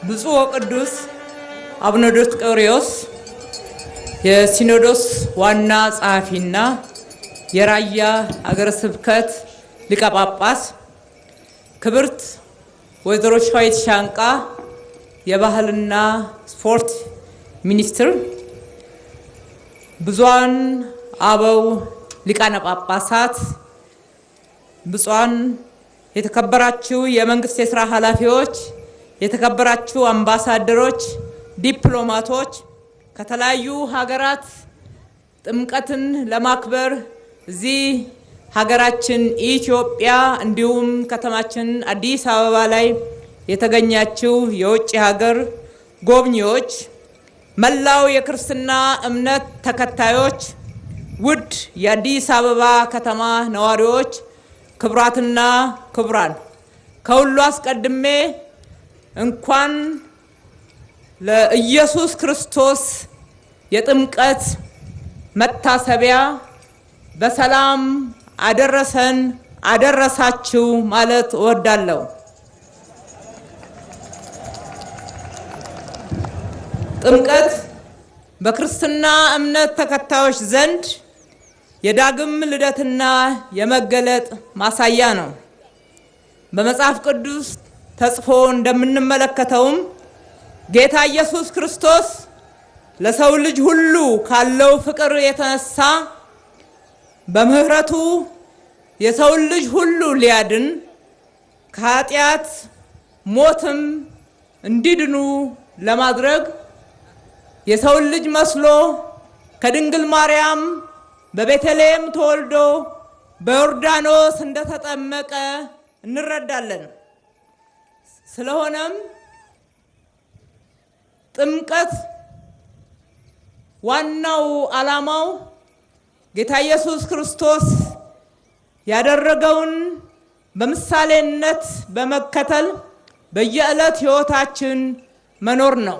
ብፁዕ ወቅዱስ አቡነ ዲዮስቆሮስ የሲኖዶስ ዋና ጸሐፊና የራያ ሀገረ ስብከት ሊቀ ጳጳስ፣ ክብርት ወይዘሮ ሸዋይት ሻንቃ የባህልና ስፖርት ሚኒስትር፣ ብዙኃን አበው ሊቃነ ጳጳሳት፣ ብፁዓን የተከበራችሁ የመንግስት የሥራ ኃላፊዎች፣ የተከበራችሁ አምባሳደሮች፣ ዲፕሎማቶች፣ ከተለያዩ ሀገራት ጥምቀትን ለማክበር እዚህ ሀገራችን ኢትዮጵያ እንዲሁም ከተማችን አዲስ አበባ ላይ የተገኛችሁ የውጭ ሀገር ጎብኚዎች፣ መላው የክርስትና እምነት ተከታዮች፣ ውድ የአዲስ አበባ ከተማ ነዋሪዎች፣ ክቡራትና ክቡራን፣ ከሁሉ አስቀድሜ እንኳን ለኢየሱስ ክርስቶስ የጥምቀት መታሰቢያ በሰላም አደረሰን አደረሳችሁ ማለት እወዳለሁ። ጥምቀት በክርስትና እምነት ተከታዮች ዘንድ የዳግም ልደትና የመገለጥ ማሳያ ነው። በመጽሐፍ ቅዱስ ተጽፎ እንደምንመለከተውም ጌታ ኢየሱስ ክርስቶስ ለሰው ልጅ ሁሉ ካለው ፍቅር የተነሳ በምህረቱ የሰው ልጅ ሁሉ ሊያድን ከኃጢአት ሞትም እንዲድኑ ለማድረግ የሰው ልጅ መስሎ ከድንግል ማርያም በቤተልሔም ተወልዶ በዮርዳኖስ እንደተጠመቀ እንረዳለን። ስለሆነም ጥምቀት ዋናው ዓላማው ጌታ ኢየሱስ ክርስቶስ ያደረገውን በምሳሌነት በመከተል በየዕለት ሕይወታችን መኖር ነው።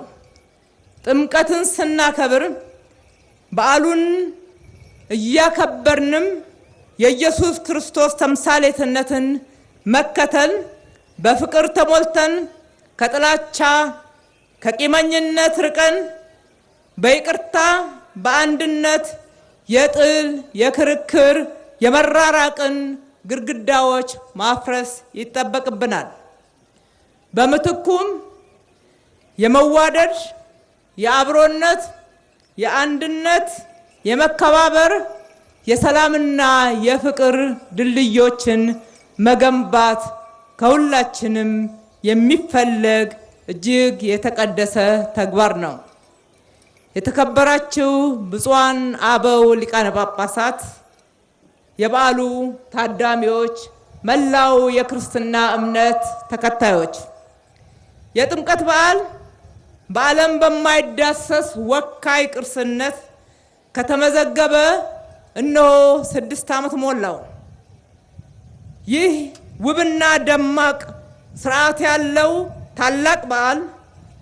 ጥምቀትን ስናከብር በዓሉን እያከበርንም የኢየሱስ ክርስቶስ ተምሳሌትነትን መከተል፣ በፍቅር ተሞልተን ከጥላቻ ከቂመኝነት ርቀን በይቅርታ በአንድነት የጥል የክርክር የመራራቅን ግድግዳዎች ማፍረስ ይጠበቅብናል። በምትኩም የመዋደድ የአብሮነት የአንድነት የመከባበር የሰላምና የፍቅር ድልድዮችን መገንባት ከሁላችንም የሚፈለግ እጅግ የተቀደሰ ተግባር ነው። የተከበራችሁ ብፁዓን አበው ሊቃነ ጳጳሳት፣ የበዓሉ ታዳሚዎች፣ መላው የክርስትና እምነት ተከታዮች፣ የጥምቀት በዓል በዓለም በማይዳሰስ ወካይ ቅርስነት ከተመዘገበ እነሆ 6 ዓመት ሞላው። ይህ ውብና ደማቅ ስርዓት ያለው ታላቅ በዓል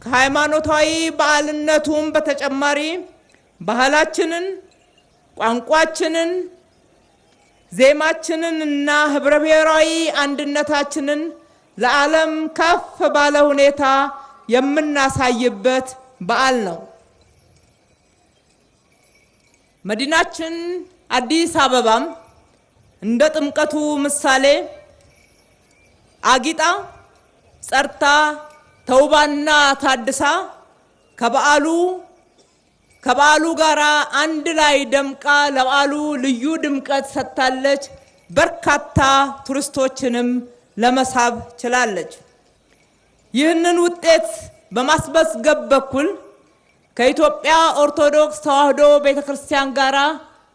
ከሃይማኖታዊ በዓልነቱም በተጨማሪ ባህላችንን፣ ቋንቋችንን፣ ዜማችንን እና ህብረ ብሔራዊ አንድነታችንን ለዓለም ከፍ ባለ ሁኔታ የምናሳይበት በዓል ነው። መዲናችን አዲስ አበባም እንደ ጥምቀቱ ምሳሌ አጊጣ ጸርታ ተውባና ታድሳ ከበዓሉ ጋር አንድ ላይ ደምቃ ለበዓሉ ልዩ ድምቀት ሰጥታለች። በርካታ ቱሪስቶችንም ለመሳብ ችላለች። ይህንን ውጤት በማስመዝገብ በኩል ከኢትዮጵያ ኦርቶዶክስ ተዋሕዶ ቤተክርስቲያን ጋር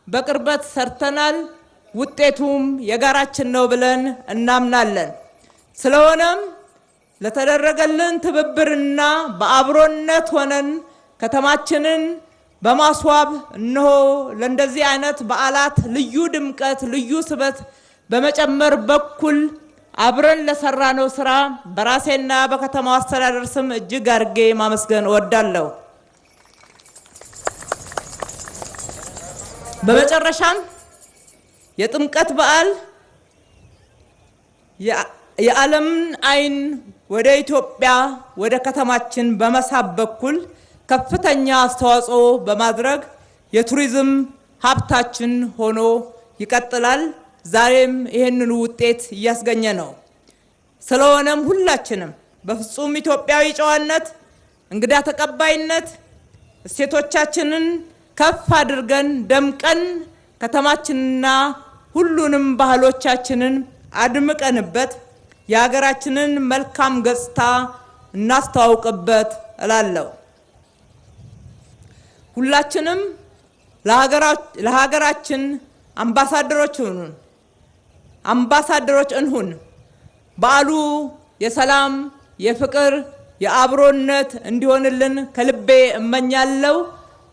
በቅርበት ሰርተናል። ውጤቱም የጋራችን ነው ብለን እናምናለን። ስለሆነም ለተደረገልን ትብብርና በአብሮነት ሆነን ከተማችንን በማስዋብ እነሆ ለእንደዚህ አይነት በዓላት ልዩ ድምቀት ልዩ ስበት በመጨመር በኩል አብረን ለሰራነው ስራ በራሴና በከተማው አስተዳደር ስም እጅግ አድርጌ ማመስገን እወዳለሁ። በመጨረሻም የጥምቀት በዓል የዓለምን አይን ወደ ኢትዮጵያ ወደ ከተማችን በመሳብ በኩል ከፍተኛ አስተዋጽኦ በማድረግ የቱሪዝም ሀብታችን ሆኖ ይቀጥላል። ዛሬም ይህንን ውጤት እያስገኘ ነው። ስለሆነም ሁላችንም በፍጹም ኢትዮጵያዊ ጨዋነት፣ እንግዳ ተቀባይነት እሴቶቻችንን ከፍ አድርገን ደምቀን ከተማችንና ሁሉንም ባህሎቻችንን አድምቀንበት የሀገራችንን መልካም ገጽታ እናስተዋውቅበት እላለሁ። ሁላችንም ለሀገራችን አምባሳደሮች እንሁን። በዓሉ የሰላም፣ የፍቅር፣ የአብሮነት እንዲሆንልን ከልቤ እመኛለሁ።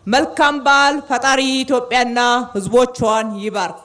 መልካም በዓል። ፈጣሪ ኢትዮጵያና ሕዝቦቿን ይባርክ።